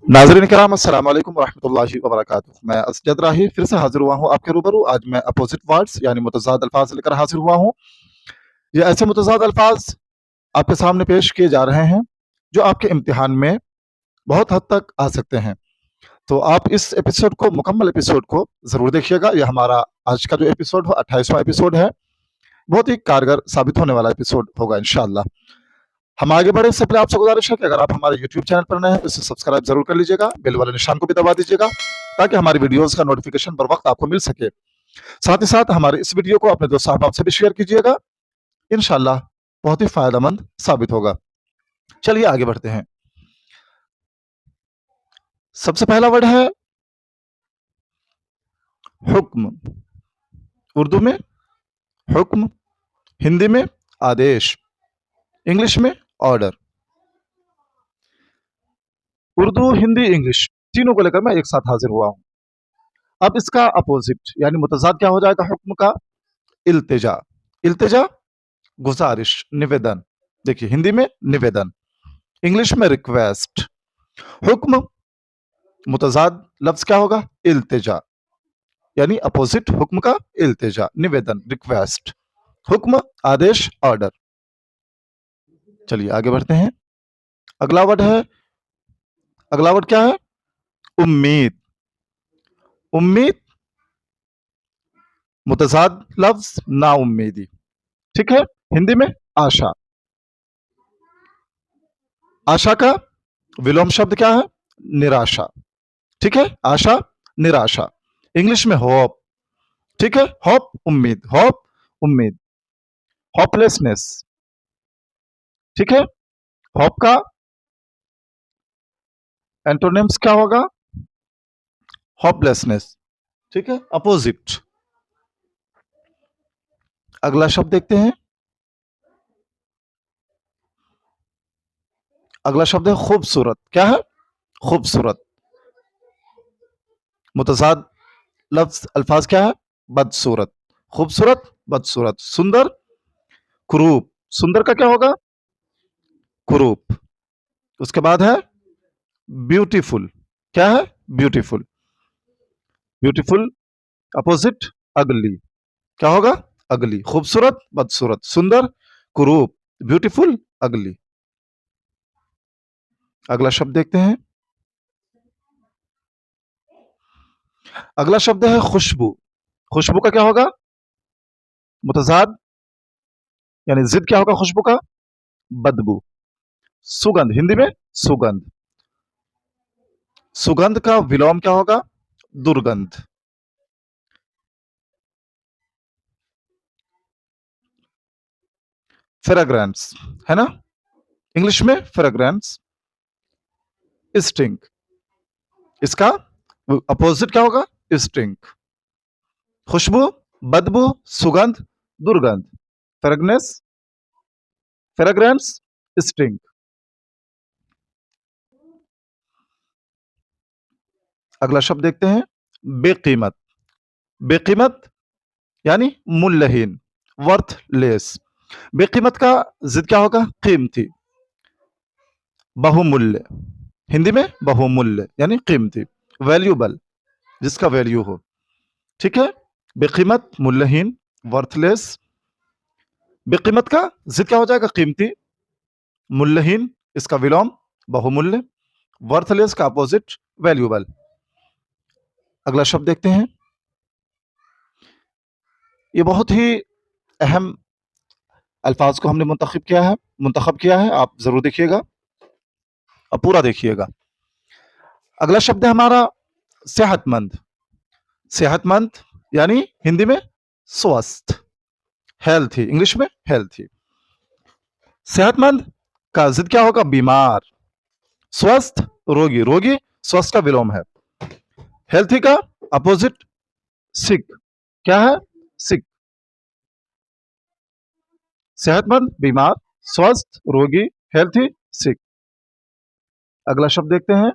नाज़रीन किराम अस्सलाम वालेकुम वरहमतुल्लाहि वबरकातुहू। मैं असजद राही फिर से हाज़िर हुआ हूँ आपके रूबरू। आज मैं अपोज़िट वर्ड्स यानी मुतज़ाद अल्फ़ाज़ लेकर हाज़िर हुआ हूँ। ये ऐसे मुतज़ाद अल्फ़ाज़ आपके सामने पेश किए जा रहे हैं, जो आपके इम्तिहान में बहुत हद तक आ सकते हैं। तो आप इस एपिसोड को मुकम्मल एपिसोड को ज़रूर देखिएगा। ये हमारा आज का जो एपिसोड हो 28वां एपिसोड है। बहुत ही कारगर साबित होने वाला एपिसोड होगा इंशाअल्लाह। हम आगे बढ़े इससे पहले आपसे गुजारिश है कि अगर आप हमारे यूट्यूब चैनल पर नए हैं तो इसे सब्सक्राइब जरूर कर लीजिएगा, बेल वाले निशान को भी दबा दीजिएगा ताकि हमारी वीडियोस का नोटिफिकेशन बर वक्त आपको मिल सके। साथ ही साथ हमारे इस वीडियो को अपने दोस्त अहबाब से भी शेयर कीजिएगा, इंशाल्लाह बहुत ही फायदेमंद साबित होगा। चलिए आगे बढ़ते हैं। सबसे पहला वर्ड है हुक्म। उर्दू में हुक्म, हिंदी में आदेश, इंग्लिश में ऑर्डर। उर्दू, हिंदी, इंग्लिश तीनों को लेकर मैं एक साथ हाजिर हुआ हूं। अब इसका अपोजिट यानी मुतजाद क्या हो जाएगा हुक्म का? इल्तिजा। इल्तिजा गुजारिश, निवेदन। देखिए हिंदी में निवेदन, इंग्लिश में रिक्वेस्ट। हुक्म मुतजाद लफ्ज क्या होगा? इल्तिजा, यानी अपोजिट हुक्म का इल्तिजा, निवेदन, रिक्वेस्ट। हुक्म आदेश, ऑर्डर। चलिए आगे बढ़ते हैं। अगला वर्ड है, अगला वर्ड क्या है? उम्मीद। उम्मीद मुतजाद लफ्ज ना उम्मीदी, ठीक है। हिंदी में आशा। आशा का विलोम शब्द क्या है? निराशा, ठीक है। आशा, निराशा। इंग्लिश में होप, ठीक है। होप उम्मीद, होप उम्मीद। होपलेसनेस, ठीक है। होप का एंटोनिम्स क्या होगा? होपलेसनेस, ठीक है, अपोजिट। अगला शब्द देखते हैं। अगला शब्द है खूबसूरत। क्या है? खूबसूरत। मुतजाद लफ्ज अल्फाज क्या है? बदसूरत। खूबसूरत, बदसूरत। सुंदर, कुरूप। सुंदर का क्या होगा? कुरूप। उसके बाद है ब्यूटीफुल। क्या है? ब्यूटीफुल। ब्यूटीफुल अपोजिट अगली, क्या होगा? अगली। खूबसूरत, बदसूरत। सुंदर, कुरूप। ब्यूटीफुल, अगली। अगला शब्द देखते हैं। अगला शब्द है खुशबू। खुशबू का क्या होगा? मुतजाद यानी जिद क्या होगा खुशबू का? बदबू। सुगंध, हिंदी में सुगंध। सुगंध का विलोम क्या होगा? दुर्गंध। फ्रेग्रेंस, है ना। इंग्लिश में फ्रेग्रेंस, स्टिंक। इसका अपोजिट क्या होगा? स्टिंक। खुशबू, बदबू, सुगंध, दुर्गंध। Fragrance, fragrance, stink. अगला शब्द देखते हैं, बेकीमत। बेकीमत यानी मूल्यहीन, वर्थलेस। बेकीमत का जिद क्या होगा? कीमती, बहुमूल्य। हिंदी में बहुमूल्य यानी कीमती, वैल्यूबल, जिसका वैल्यू हो, ठीक है। बेकीमत, मूल्यहीन, वर्थलेस। बेकीमत का जिद क्या हो जाएगा? कीमती, मूल्यहीन इसका विलोम बहुमूल्य, वर्थलेस का अपोजिट वैल्यूबल। अगला शब्द देखते हैं। ये बहुत ही अहम अल्फाज को हमने मुंतखब किया है। आप जरूर देखिएगा, अब पूरा देखिएगा। अगला शब्द है हमारा सेहतमंद। सेहतमंद यानी हिंदी में स्वस्थ, हेल्थी, इंग्लिश में हेल्थी। सेहतमंद का जिद क्या होगा? बीमार। स्वस्थ रोगी, रोगी स्वस्थ का विलोम है। हेल्थी का अपोजिट सिक, क्या है? सिक। सेहतमंद, बीमार, स्वस्थ, रोगी, हेल्थी, सिक। अगला शब्द देखते हैं।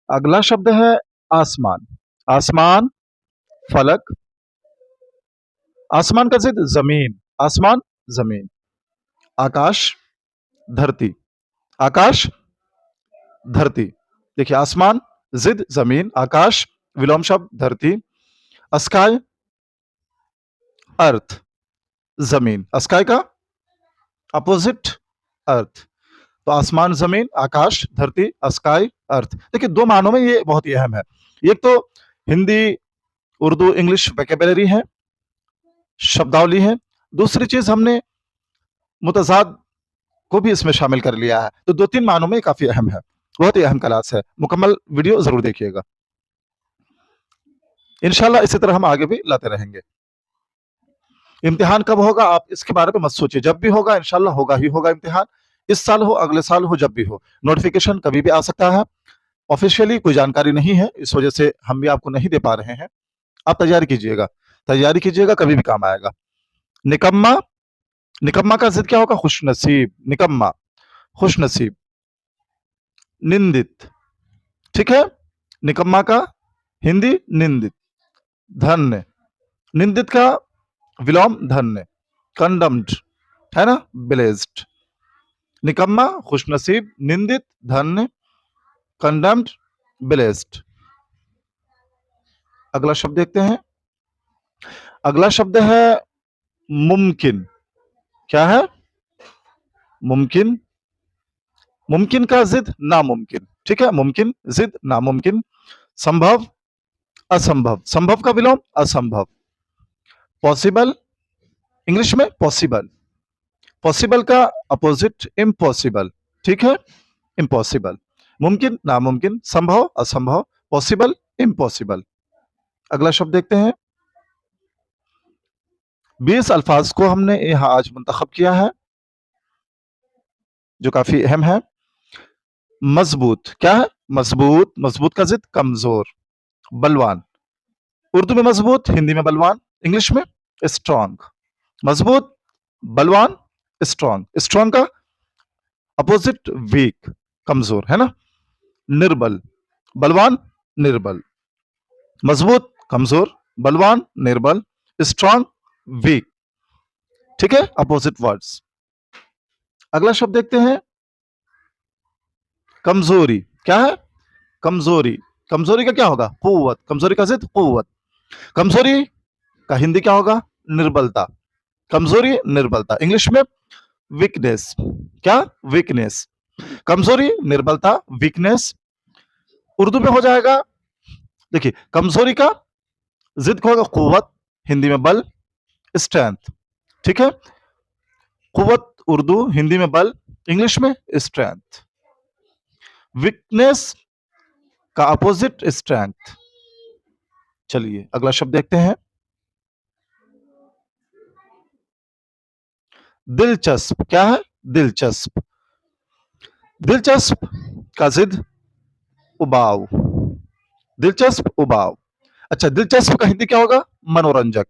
अगला शब्द है आसमान। आसमान, फलक। आसमान का जिद जमीन, आसमान, जमीन। आकाश, धरती। आकाश, धरती। देखिए आसमान, जिद जमीन, आकाश विलोम शब्द धरती, स्काई अर्थ, जमीन। स्काई का अपोजिट अर्थ। तो आसमान, जमीन, आकाश, धरती, स्काई, अर्थ। देखिए दो मानों में ये बहुत ही अहम है। एक तो हिंदी, उर्दू, इंग्लिश वोकैबुलरी है, शब्दावली है। दूसरी चीज हमने मुतजाद को भी इसमें शामिल कर लिया है। तो दो तीन मानों में काफी अहम है, बहुत ही अहम क्लास है। मुकम्मल वीडियो जरूर देखिएगा। इंशाल्लाह इसी तरह हम आगे भी लाते रहेंगे। इम्तिहान कब होगा आप इसके बारे में मत सोचिए, जब भी होगा इंशाल्लाह होगा ही होगा इम्तिहान। इस साल हो, अगले साल हो, जब भी हो। नोटिफिकेशन कभी भी आ सकता है। ऑफिशियली कोई जानकारी नहीं है, इस वजह से हम भी आपको नहीं दे पा रहे हैं। आप तैयारी कीजिएगा, तैयारी कीजिएगा, कभी भी काम आएगा। निकम्मा, निकम्मा का जिद क्या होगा? खुश नसीब। निकम्मा, खुश नसीब। निंदित, ठीक है। निकम्मा का हिंदी निंदित। धन्य, निंदित का विलोम धन्य। कंडम्ड, है ना, ब्लेस्ड। निकम्मा, खुशनसीब, निंदित, धन्य, कंडम्ड, ब्लेस्ड। अगला शब्द देखते हैं। अगला शब्द है मुमकिन। क्या है? मुमकिन। मुमकिन का जिद नामुमकिन, ठीक है। मुमकिन जिद नामुमकिन। संभव, असंभव। संभव का विलोम असंभव। पॉसिबल, इंग्लिश में पॉसिबल। पॉसिबल का अपोजिट इम्पॉसिबल, ठीक है। इम्पॉसिबल। मुमकिन नामुमकिन, संभव असंभव, पॉसिबल इम्पॉसिबल। अगला शब्द देखते हैं। 20 अल्फाज को हमने यहां आज मुंतखब किया है, जो काफी अहम है। मजबूत, क्या है? मजबूत। मजबूत का जिद कमजोर। बलवान, उर्दू में मजबूत, हिंदी में बलवान, इंग्लिश में स्ट्रॉन्ग। मजबूत, बलवान, स्ट्रॉन्ग। स्ट्रॉन्ग का अपोजिट वीक, कमजोर, है ना। निर्बल, बलवान, निर्बल। मजबूत, कमजोर, बलवान, निर्बल, स्ट्रॉन्ग, वीक, ठीक है। Opposite words. अगला शब्द देखते हैं। कमजोरी, क्या है? कमजोरी। कमजोरी का क्या होगा? कुव्वत। कमजोरी का जिद कुव्वत। कमजोरी का हिंदी क्या होगा? निर्बलता। कमजोरी, निर्बलता, इंग्लिश में वीकनेस। क्या? वीकनेस। कमजोरी, निर्बलता, वीकनेस। उर्दू में हो जाएगा, देखिए कमजोरी का जिद को होगा कुव्वत, हिंदी में बल, स्ट्रेंथ, ठीक है। कुव्वत उर्दू, हिंदी में बल, इंग्लिश में स्ट्रेंथ। वीकनेस का अपोजिट स्ट्रेंथ। चलिए अगला शब्द देखते हैं। दिलचस्प, क्या है? दिलचस्प। दिलचस्प का जिद उबाऊ। दिलचस्प, उबाऊ। अच्छा, दिलचस्प का हिंदी क्या होगा? मनोरंजक,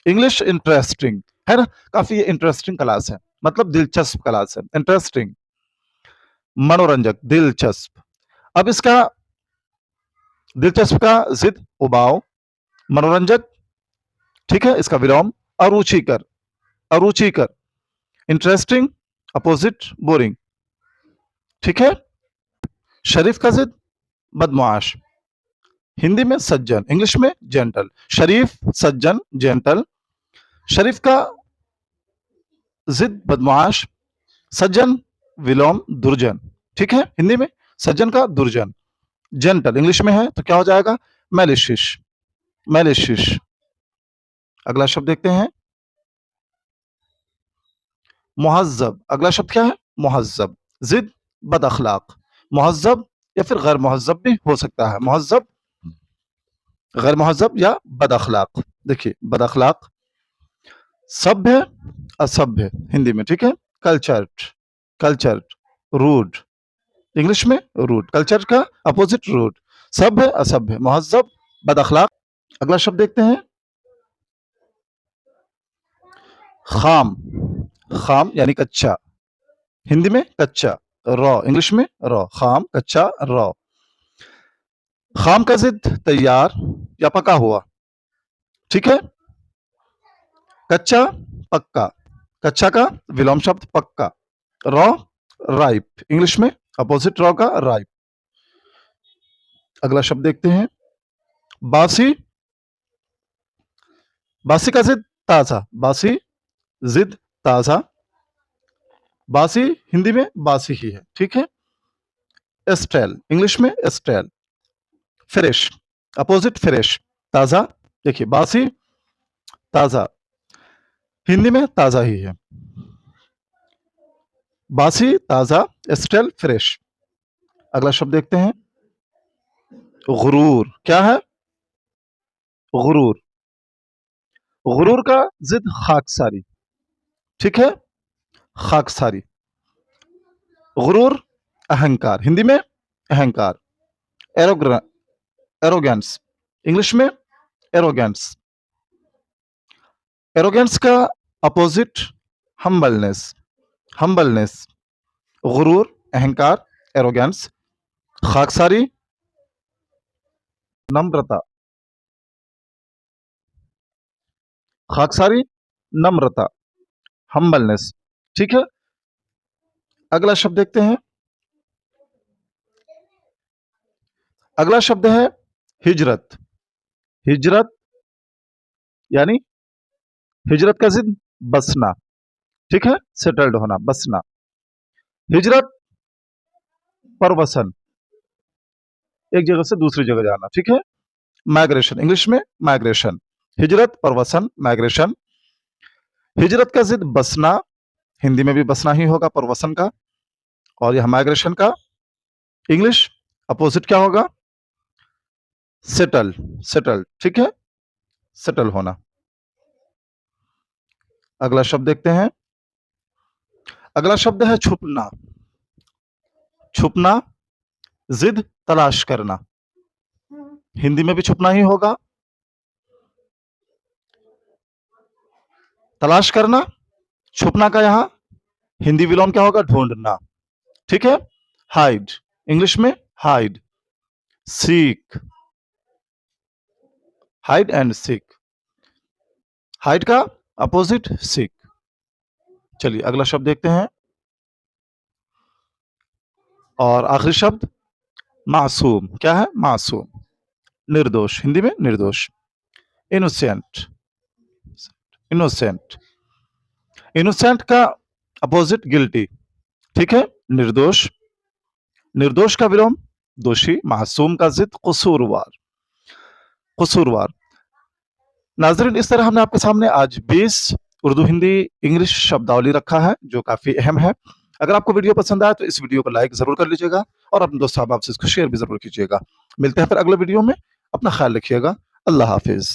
इंग्लिश इंटरेस्टिंग, है ना। काफी इंटरेस्टिंग क्लास है, मतलब दिलचस्प क्लास है, इंटरेस्टिंग, मनोरंजक, दिलचस्प। अब इसका दिलचस्प का जिद उबाऊ, मनोरंजक, ठीक है। इसका विलोम अरुचिकर, अरुचिकर। इंटरेस्टिंग अपोजिट बोरिंग, ठीक है। शरीफ का जिद बदमाश, हिंदी में सज्जन, इंग्लिश में जेंटल। शरीफ, सज्जन, जेंटल। शरीफ का जिद बदमाश, सज्जन विलोम दुर्जन, ठीक है। हिंदी में सज्जन का दुर्जन। जेंटल इंग्लिश में है तो क्या हो जाएगा? Malicious, malicious. अगला शब्द देखते हैं। मुहज्जब। अगला शब्द क्या है? मुहज्जब। जिद बद अखलाक। मुहज्जब या फिर गैर मुहज्जब भी हो सकता है। मुहज्जब, गैर मुहज्जब या बद अखलाक। देखिए बद अखलाक, सभ्य, असभ्य, हिंदी में, ठीक है। कल्चर्ड, कल्चर्ड, रूड, इंग्लिश में रूड। कल्चर का अपोजिट रूड। सभ्य, असभ्य, मुहज्जब, बद अखलाक। अगला शब्द देखते हैं। खाम। खाम यानी कच्चा, हिंदी में कच्चा, रॉ, इंग्लिश में रॉ। खाम, कच्चा, रॉ। खाम का जिद तैयार या पका हुआ, ठीक है। कच्चा, पक्का। कच्चा का विलोम शब्द पक्का। रॉ, राइप, इंग्लिश में अपोजिट रॉ का राइप। अगला शब्द देखते हैं, बासी। बासी का जिद ताजा, बासी जिद ताजा। बासी हिंदी में बासी ही है, ठीक है। एस्ट्रेल, इंग्लिश में एस्ट्रेल। फ्रेश, अपोजिट फ्रेश, ताजा। देखिए बासी ताजा, हिंदी में ताजा ही है। बासी ताजा, एस्ट्रेल फ्रेश। अगला शब्द देखते हैं, गुरूर। क्या है? गुरूर। गुरूर का जिद खाकसारी, ठीक है, खाकसारी। गुरूर अहंकार, हिंदी में अहंकार। एरोगेंस, इंग्लिश में एरोगेंस। एरोगेंस का अपोजिट हम्बलनेस, हम्बलनेस। गुरूर अहंकार, एरोगेंस। खाकसारी नम्रता, खाकसारी नम्रता, हम्बलनेस, ठीक है। अगला शब्द देखते हैं, अगला शब्द है हिजरत। हिजरत यानी हिजरत का जिद बसना, ठीक है, सेटल्ड होना, बसना। हिजरत परवसन, एक जगह से दूसरी जगह जाना, ठीक है। माइग्रेशन, इंग्लिश में माइग्रेशन। हिजरत परवसन, माइग्रेशन। हिजरत का जिद बसना, हिंदी में भी बसना ही होगा परवसन का, और यह माइग्रेशन का इंग्लिश अपोजिट क्या होगा? सेटल, सेटल, ठीक है, सेटल होना। अगला शब्द देखते हैं, अगला शब्द है छुपना। छुपना जिद तलाश करना, हिंदी में भी छुपना ही होगा। तलाश करना, छुपना का यहां हिंदी विलोम क्या होगा? ढूंढना, ठीक है। हाइड, इंग्लिश में hide. Seek, hide and seek. Hide का अपोजिट सीक। चलिए अगला शब्द देखते हैं, और आखिरी शब्द मासूम। क्या है? मासूम, निर्दोष, हिंदी में निर्दोष। Innocent, innocent. इनोसेंट का अपोजिट गिल्टी, ठीक है, निर्दोष। निर्दोष का विलोम दोषी। मासूम का जिद कसूरवार, कसूरवार। नाज़रीन, इस तरह हमने आपके सामने आज 20 उर्दू, हिंदी, इंग्लिश शब्दावली रखा है, जो काफी अहम है। अगर आपको वीडियो पसंद आए तो इस वीडियो को लाइक जरूर कर लीजिएगा, और अपने दोस्तों अहबाब से इसको शेयर भी जरूर कीजिएगा। मिलते हैं फिर अगले वीडियो में, अपना ख्याल रखिएगा। अल्लाह हाफिज।